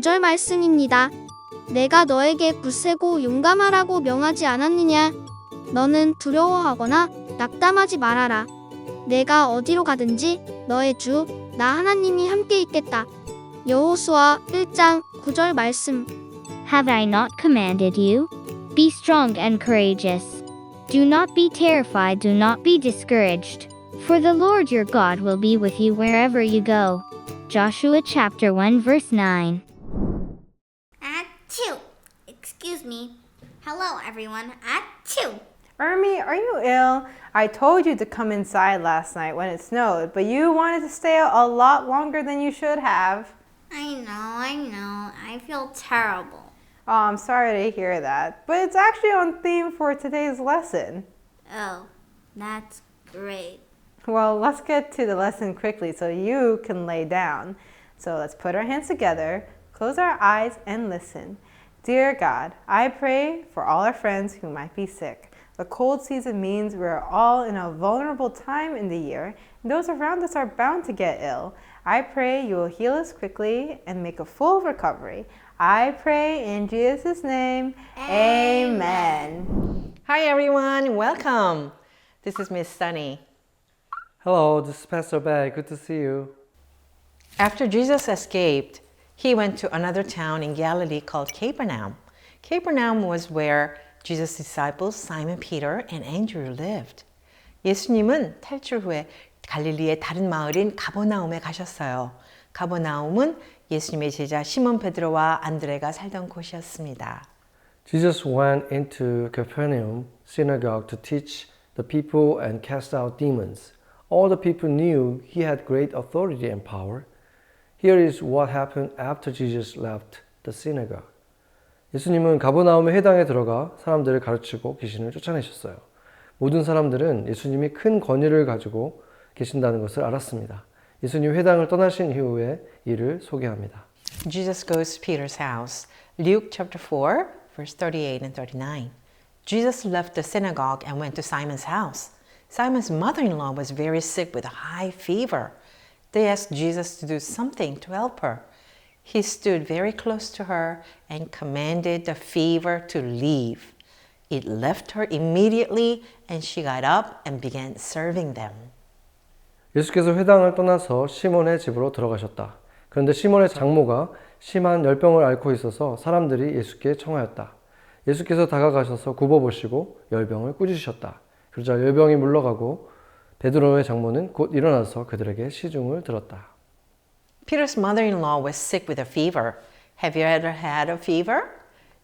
9절 말씀입니다. 내가 너에게 굳세고 용감하라고 명하지 않았느냐? 너는 두려워하거나 낙담하지 말아라. 내가 어디로 가든지 너의 주, 나 하나님이 함께 있겠다. 여호수아 1장 9절 말씀. Have I not commanded you? Be strong and courageous. Do not be terrified, do not be discouraged. For the Lord your God will be with you wherever you go. Joshua chapter 1 verse 9. Achoo! Excuse me. Hello, everyone. Achoo! Ermi, are you ill? I told you to come inside last night when it snowed, but you wanted to stay out a lot longer than you should have. I know. I feel terrible. Oh, I'm sorry to hear that, but it's actually on theme for today's lesson. Oh, that's great. Well, let's get to the lesson quickly so you can lay down. So let's put our hands together, close our eyes, and listen. Dear God, I pray for all our friends who might be sick. The cold season means we're all in a vulnerable time in the year, and those around us are bound to get ill. I pray you will heal us quickly and make a full recovery. I pray in Jesus' name, Amen. Hi everyone, welcome. This is Miss Sunny. Hello, this is Pastor Beck. Good to see you. After Jesus escaped, he went to another town in Galilee called Capernaum. Capernaum was where Jesus' disciples Simon Peter and Andrew lived. 예수님은 탈출 후에 갈릴리의 다른 마을인 가버나움에 가셨어요. 가버나움은 예수님의 제자 시몬 베드로와 안드레가 살던 곳이었습니다. Jesus went into Capernaum synagogue to teach the people and cast out demons. All the people knew he had great authority and power. Here is what happened after Jesus left the synagogue. 예수님은 가버나움의 회당에 들어가 사람들을 가르치고 귀신을 쫓아내셨어요. 모든 사람들은 예수님이 큰 권위를 가지고 계신다는 것을 알았습니다. 예수님 회당을 떠나신 이후의 일을 소개합니다. Jesus goes to Peter's house. Luke chapter 4, verse 38 and 39. Jesus left the synagogue and went to Simon's house. Simon's mother-in-law was very sick with a high fever. They asked Jesus to do something to help her. He stood very close to her and commanded the fever to leave. It left her immediately and she got up and began serving them. 예수께서 회당을 떠나서 시몬의 집으로 들어가셨다. 그런데 시몬의 장모가 심한 열병을 앓고 있어서 사람들이 예수께 청하였다. 예수께서 다가가셔서 굽어보시고 열병을 꾸짖으셨다. 그러자 열병이 물러가고 베드로의 장모는 곧 일어나서 그들에게 시중을 들었다. Peter's mother-in-law was sick with a fever. Have you ever had a fever?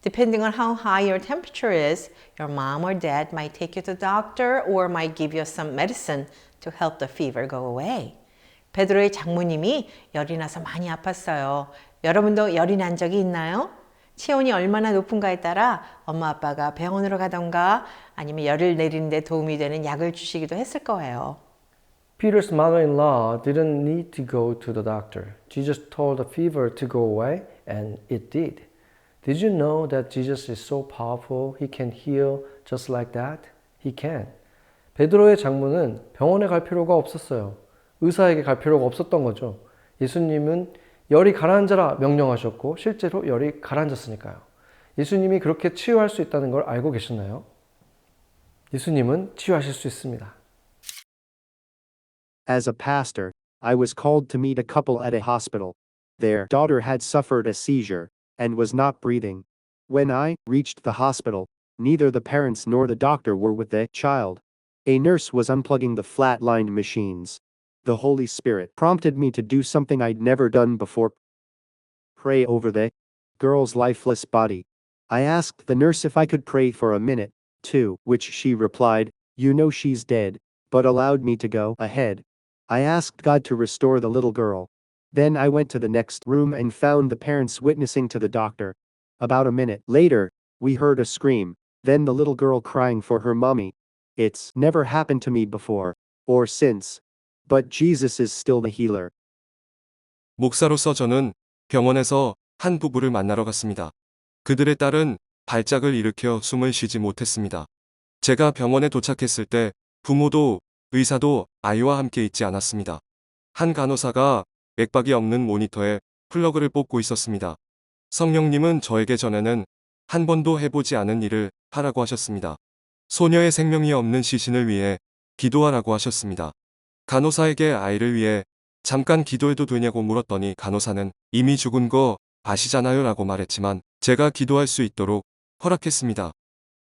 Depending on how high your temperature is, your mom or dad might take you to the doctor or might give you some medicine to help the fever go away. 베드로의 장모님이 열이 나서 많이 아팠어요. 여러분도 열이 난 적이 있나요? 체온이 얼마나 높은가에 따라 엄마 아빠가 병원으로 가던가 아니면 열을 내리는 데 도움이 되는 약을 주시기도 했을 거예요. Peter's mother-in-law didn't need to go to the doctor. Jesus told the fever to go away, and it did. Did you know that Jesus is so powerful, he can heal just like that? He can. 베드로의 장모는 병원에 갈 필요가 없었어요. 의사에게 갈 필요가 없었던 거죠. 예수님은 열이 가라앉아라 명령하셨고 실제로 열이 가라앉았으니까요. 예수님이 그렇게 치유할 수 있다는 걸 알고 계셨나요? 예수님은 치유하실 수 있습니다. As a pastor, I was called to meet a couple at a hospital. Their daughter had suffered a seizure and was not breathing. When I reached the hospital, neither the parents nor the doctor were with the child. A nurse was unplugging the flat-lined machines. The Holy Spirit prompted me to do something I'd never done before. Pray over the girl's lifeless body. I asked the nurse if I could pray for a minute, to which she replied, "You know she's dead," but allowed me to go ahead. I asked God to restore the little girl. Then I went to the next room and found the parents witnessing to the doctor. About a minute later, we heard a scream, then the little girl crying for her mommy. It's never happened to me before, or since. But Jesus is still the healer. 목사로서 저는 병원에서 한 부부를 만나러 갔습니다. 그들의 딸은 발작을 일으켜 숨을 쉬지 못했습니다. 제가 병원에 도착했을 때 부모도 의사도 아이와 함께 있지 않았습니다. 한 간호사가 맥박이 없는 모니터에 플러그를 뽑고 있었습니다. 성령님은 저에게 전에는 한 번도 해보지 않은 일을 하라고 하셨습니다. 소녀의 생명이 없는 시신을 위해 기도하라고 하셨습니다. 간호사에게 아이를 위해 잠깐 기도해도 되냐고 물었더니 간호사는 이미 죽은 거 아시잖아요 라고 말했지만 제가 기도할 수 있도록 허락했습니다.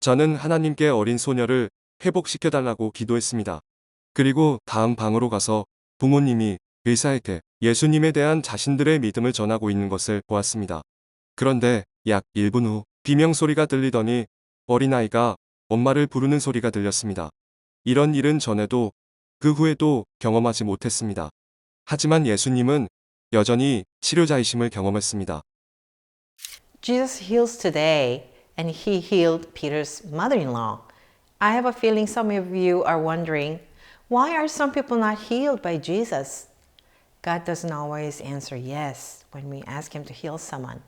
저는 하나님께 어린 소녀를 회복시켜달라고 기도했습니다. 그리고 다음 방으로 가서 부모님이 의사에게 예수님에 대한 자신들의 믿음을 전하고 있는 것을 보았습니다. 그런데 약 1분 후 비명소리가 들리더니 어린아이가 엄마를 부르는 소리가 들렸습니다. 이런 일은 전에도 그 후에도 경험하지 못했습니다. 하지만 예수님은 여전히 치료자이심을 경험했습니다. Jesus heals today, and he healed Peter's mother-in-law. I have a feeling some of you are wondering, why are some people not healed by Jesus? God doesn't always answer yes when we ask him to heal someone.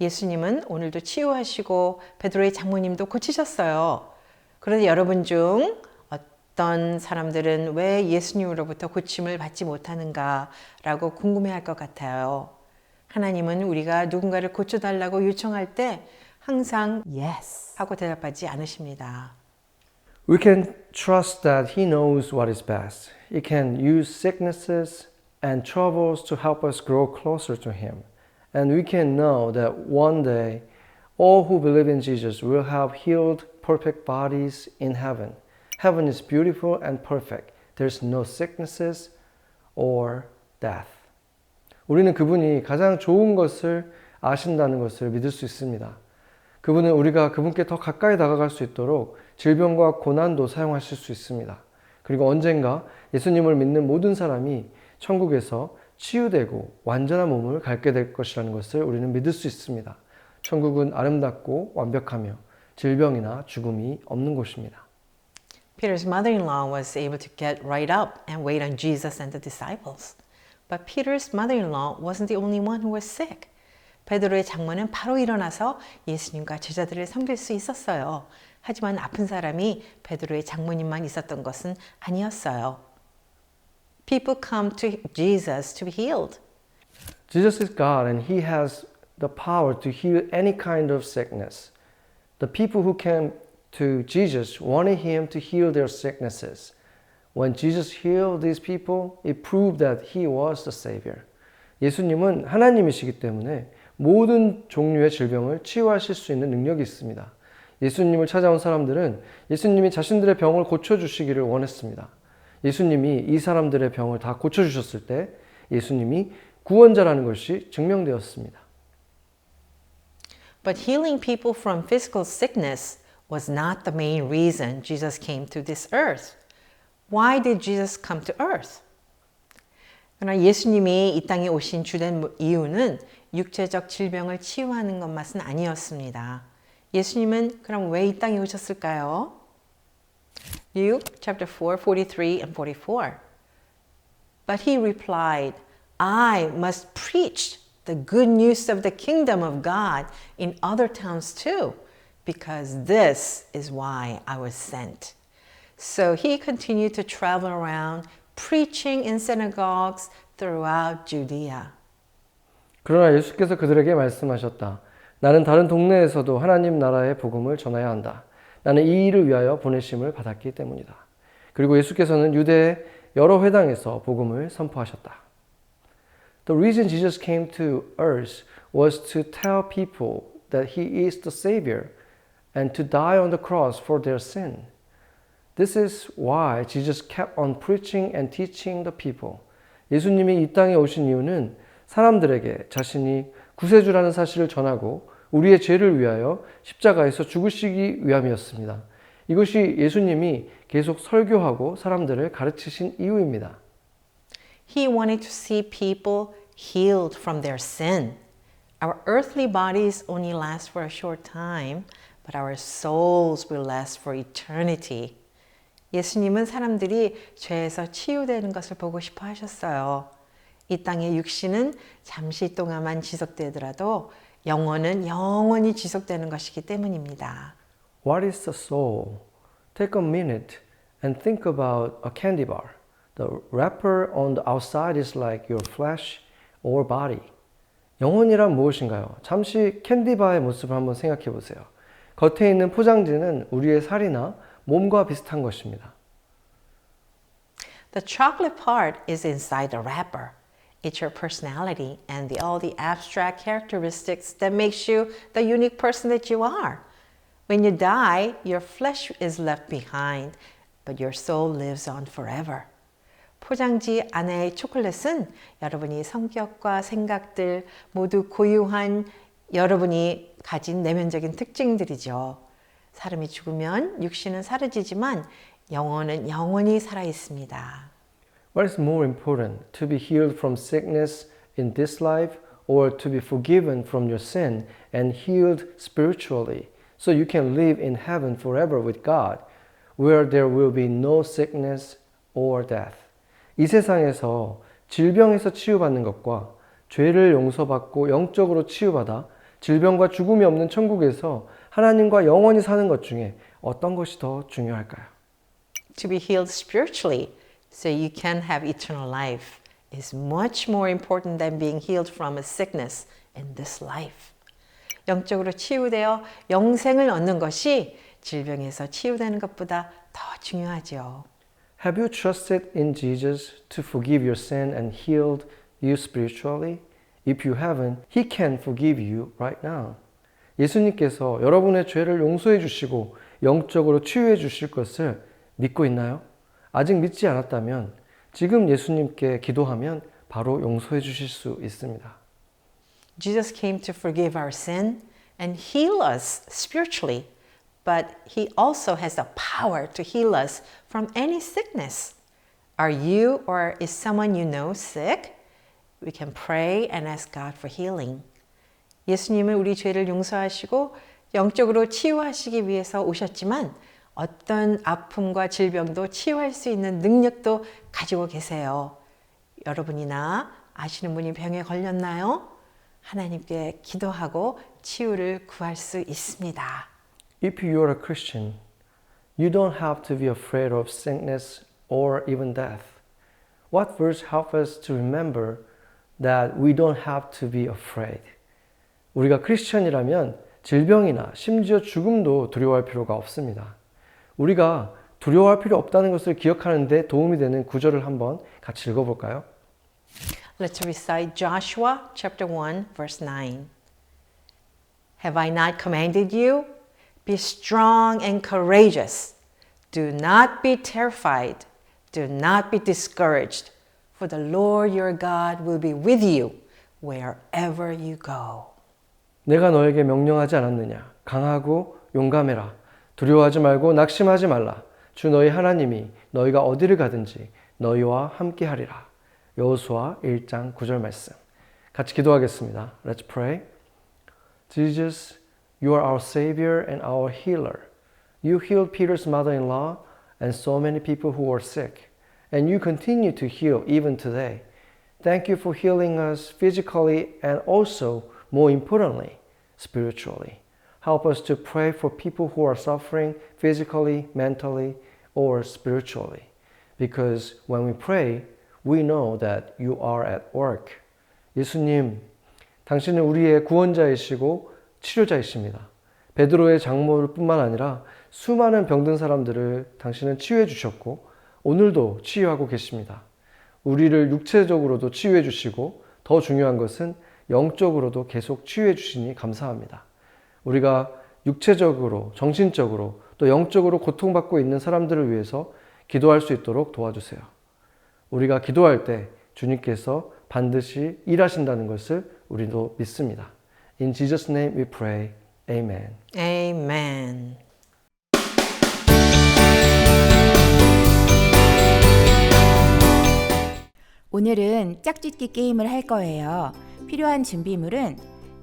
예수님은 오늘도 치유하시고 베드로의 장모님도 고치셨어요. 그런데 여러분 중 어떤 사람들은 왜 예수님으로부터 고침을 받지 못하는가라고 궁금해할 것 같아요. 하나님은 우리가 누군가를 고쳐달라고 요청할 때 항상 yes 하고 대답하지 않으십니다. We can trust that He knows what is best. He can use sicknesses and troubles to help us grow closer to Him. And we can know that one day all who believe in Jesus will have healed, perfect bodies in heaven. Heaven is beautiful and perfect. There's no sicknesses or death. 우리는 그분이 가장 좋은 것을 아신다는 것을 믿을 수 있습니다. 그분은 우리가 그분께 더 가까이 다가갈 수 있도록 질병과 고난도 사용하실 수 있습니다. 그리고 언젠가 예수님을 믿는 모든 사람이 천국에서 치유되고 완전한 몸을 갖게 될 것이라는 것을 우리는 믿을 수 있습니다. 천국은 아름답고 완벽하며 질병이나 죽음이 없는 곳입니다. Peter's mother-in-law was able to get right up and wait on Jesus and the disciples. But Peter's mother-in-law wasn't the only one who was sick. 베드로의 장모는 바로 일어나서 예수님과 제자들을 섬길 수 있었어요. 하지만 아픈 사람이 베드로의 장모님만 있었던 것은 아니었어요. People come to Jesus to be healed. Jesus is God and He has the power to heal any kind of sickness. The people who came to Jesus wanted Him to heal their sicknesses. When Jesus healed these people, it proved that He was the Savior. 예수님은 하나님이시기 때문에 모든 종류의 질병을 치유하실 수 있는 능력이 있습니다. 예수님을 찾아온 사람들은 예수님이 자신들의 병을 고쳐주시기를 원했습니다. 예수님이 이 사람들의 병을 다 고쳐주셨을 때 예수님이 구원자라는 것이 증명되었습니다. But healing people from physical sickness was not the main reason Jesus came to this earth. Why did Jesus come to earth? 그러나 예수님이 이 땅에 오신 주된 이유는 육체적 질병을 치유하는 것만은 아니었습니다. 예수님은 그럼 왜 이 땅에 오셨을까요? Luke chapter 4, 43 and 44. But he replied, I must preach the good news of the kingdom of God in other towns too, because this is why I was sent. So he continued to travel around preaching in synagogues throughout Judea. 그러나 예수께서 그들에게 말씀하셨다. 나는 다른 동네에서도 하나님 나라의 복음을 전해야 한다. 나는 이 일을 위하여 보내심을 받았기 때문이다. 그리고 예수께서는 유대의 여러 회당에서 복음을 선포하셨다. The reason Jesus came to earth was to tell people that He is the Savior and to die on the cross for their sin. This is why Jesus kept on preaching and teaching the people. 예수님이 이 땅에 오신 이유는 사람들에게 자신이 구세주라는 사실을 전하고 우리의 죄를 위하여 십자가에서 죽으시기 위함이었습니다. 이것이 예수님이 계속 설교하고 사람들을 가르치신 이유입니다. He wanted to see people healed from their sin. Our earthly bodies only last for a short time, but our souls will last for eternity. 예수님은 사람들이 죄에서 치유되는 것을 보고 싶어 하셨어요. 이 땅의 육신은 잠시 동안만 지속되더라도 영혼은 영원히 지속되는 것이기 때문입니다. What is the soul? Take a minute and think about a candy bar. The wrapper on the outside is like your flesh or body. 영혼이란 무엇인가요? 잠시 캔디바의 모습을 한번 생각해 보세요. 겉에 있는 포장지는 우리의 살이나 몸과 비슷한 것입니다. The chocolate part is inside the wrapper. It's your personality and all the abstract characteristics that makes you the unique person that you are. When you die, your flesh is left behind, but your soul lives on forever. 포장지 안의 초콜릿은 여러분이 성격과 생각들 모두 고유한 여러분이 가진 내면적인 특징들이죠. 사람이 죽으면 육신은 사라지지만 영혼은 영원히 살아 있습니다. What is more important, to be healed from sickness in this life or to be forgiven from your sin and healed spiritually so you can live in heaven forever with God where there will be no sickness or death. 이 세상에서 질병에서 치유받는 것과 죄를 용서받고 영적으로 치유받아 질병과 죽음이 없는 천국에서 하나님과 영원히 사는 것 중에 어떤 것이 더 중요할까요? To be healed spiritually so you can have eternal life is much more important than being healed from a sickness in this life. 영적으로 치유되어 영생을 얻는 것이 질병에서 치유되는 것보다 더 중요하죠. Have you trusted in Jesus to forgive your sin and healed you spiritually? If you haven't, He can forgive you right now. 예수님께서 여러분의 죄를 용서해 주시고 영적으로 치유해 주실 것을 믿고 있나요? 아직 믿지 않았다면 지금 예수님께 기도하면 바로 용서해 주실 수 있습니다. Jesus came to forgive our sin and heal us spiritually, but He also has the power to heal us from any sickness. Are you or is someone you know sick? We can pray and ask God for healing. 예수님은 우리 죄를 용서하시고 영적으로 치유하시기 위해서 오셨지만 어떤 아픔과 질병도 치유할 수 있는 능력도 가지고 계세요. 여러분이나 아시는 분이 병에 걸렸나요? 하나님께 기도하고 치유를 구할 수 있습니다. If you are a Christian, you don't have to be afraid of sickness or even death. What verse helps us to remember that we don't have to be afraid? 우리가 크리스천이라면 질병이나 심지어 죽음도 두려워할 필요가 없습니다. 우리가 두려워할 필요 없다는 것을 기억하는 데 도움이 되는 구절을 한번 같이 읽어볼까요? Let's recite Joshua chapter 1 verse 9. Have I not commanded you? Be strong and courageous. Do not be terrified. Do not be discouraged. For the Lord your God will be with you wherever you go. 내가 너에게 명령하지 않았느냐? 강하고 용감해라. 두려워하지 말고 낙심하지 말라. 주 너희 하나님이 너희가 어디를 가든지 너희와 함께 하리라. 여호수아 1장 9절 말씀. 같이 기도하겠습니다. Let's pray. Jesus, you are our Savior and our healer. You healed Peter's mother-in-law and so many people who were sick. And you continue to heal even today. Thank you for healing us physically and also, more importantly, spiritually. Help us to pray for people who are suffering physically, mentally, or spiritually. Because when we pray, we know that you are at work. 예수님, 당신은 우리의 구원자이시고 치료자이십니다. 베드로의 장모를 뿐만 아니라 수많은 병든 사람들을 당신은 치유해 주셨고 오늘도 치유하고 계십니다. 우리를 육체적으로도 치유해 주시고 더 중요한 것은 영적으로도 계속 치유해 주시니 감사합니다. 우리가 육체적으로, 정신적으로 또 영적으로 고통받고 있는 사람들을 위해서 기도할 수 있도록 도와주세요. 우리가 기도할 때 주님께서 반드시 일하신다는 것을 우리도 믿습니다. In Jesus' name we pray. Amen. Amen. 오늘은 짝짓기 게임을 할 거예요. 필요한 준비물은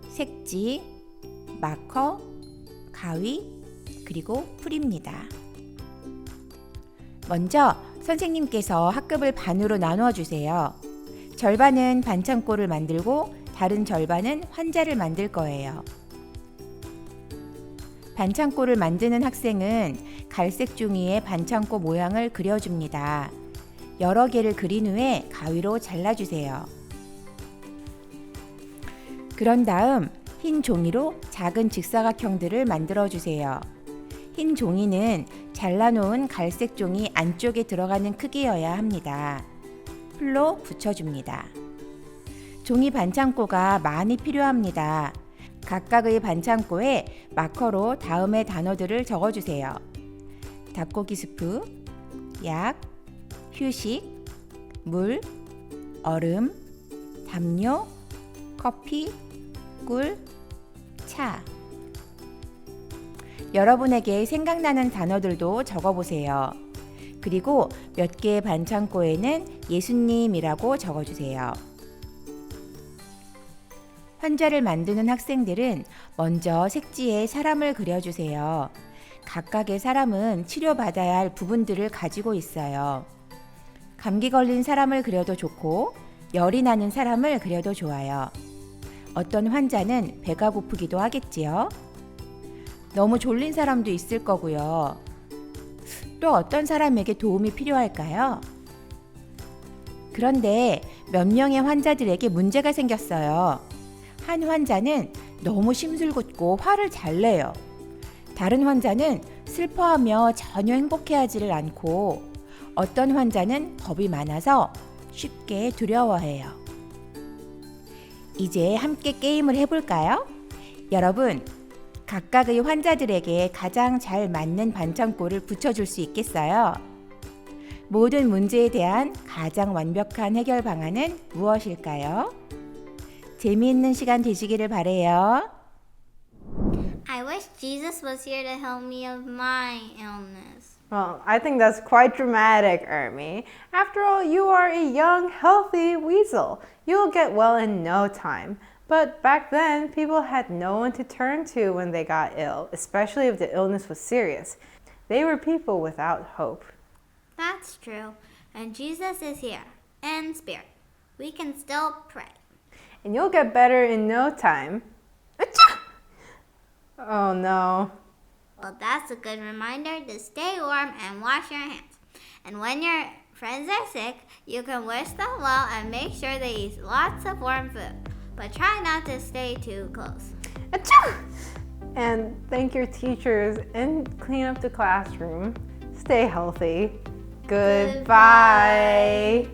색지, 마커, 가위, 그리고 풀입니다. 먼저 선생님께서 학급을 반으로 나누어 주세요. 절반은 반창고를 만들고 다른 절반은 환자를 만들 거예요. 반창고를 만드는 학생은 갈색 종이에 반창고 모양을 그려줍니다. 여러 개를 그린 후에 가위로 잘라주세요. 그런 다음 흰 종이로 작은 직사각형들을 만들어 주세요. 흰 종이는 잘라놓은 갈색 종이 안쪽에 들어가는 크기여야 합니다. 풀로 붙여줍니다. 종이 반창고가 많이 필요합니다. 각각의 반창고에 마커로 다음의 단어들을 적어주세요. 닭고기 스프, 약, 휴식, 물, 얼음, 담요, 커피, 꿀, 차. 여러분에게 생각나는 단어들도 적어보세요. 그리고 몇 개의 반창고에는 예수님이라고 적어주세요. 환자를 만드는 학생들은 먼저 색지에 사람을 그려주세요. 각각의 사람은 치료받아야 할 부분들을 가지고 있어요. 감기 걸린 사람을 그려도 좋고 열이 나는 사람을 그려도 좋아요. 어떤 환자는 배가 고프기도 하겠지요. 너무 졸린 사람도 있을 거고요. 또 어떤 사람에게 도움이 필요할까요? 그런데 몇 명의 환자들에게 문제가 생겼어요. 한 환자는 너무 심술궂고 화를 잘 내요. 다른 환자는 슬퍼하며 전혀 행복해하지를 않고 어떤 환자는 겁이 많아서 쉽게 두려워해요. 이제 함께 게임을 해볼까요? 여러분, 각각의 환자들에게 가장 잘 맞는 반창고를 붙여줄 수 있겠어요? 모든 문제에 대한 가장 완벽한 해결 방안은 무엇일까요? 재미있는 시간 되시기를 바래요. I wish Jesus was here to help me of my illness. Well, I think that's quite dramatic, Ermi. After all, you are a young, healthy weasel. You'll get well in no time. But back then, people had no one to turn to when they got ill, especially if the illness was serious. They were people without hope. That's true. And Jesus is here, in spirit. We can still pray. And you'll get better in no time. Achoo! Oh no. Well, that's a good reminder to stay warm and wash your hands. And when your friends are sick, you can wish them well and make sure they eat lots of warm food. But try not to stay too close. Achoo! And thank your teachers and clean up the classroom. Stay healthy. Goodbye.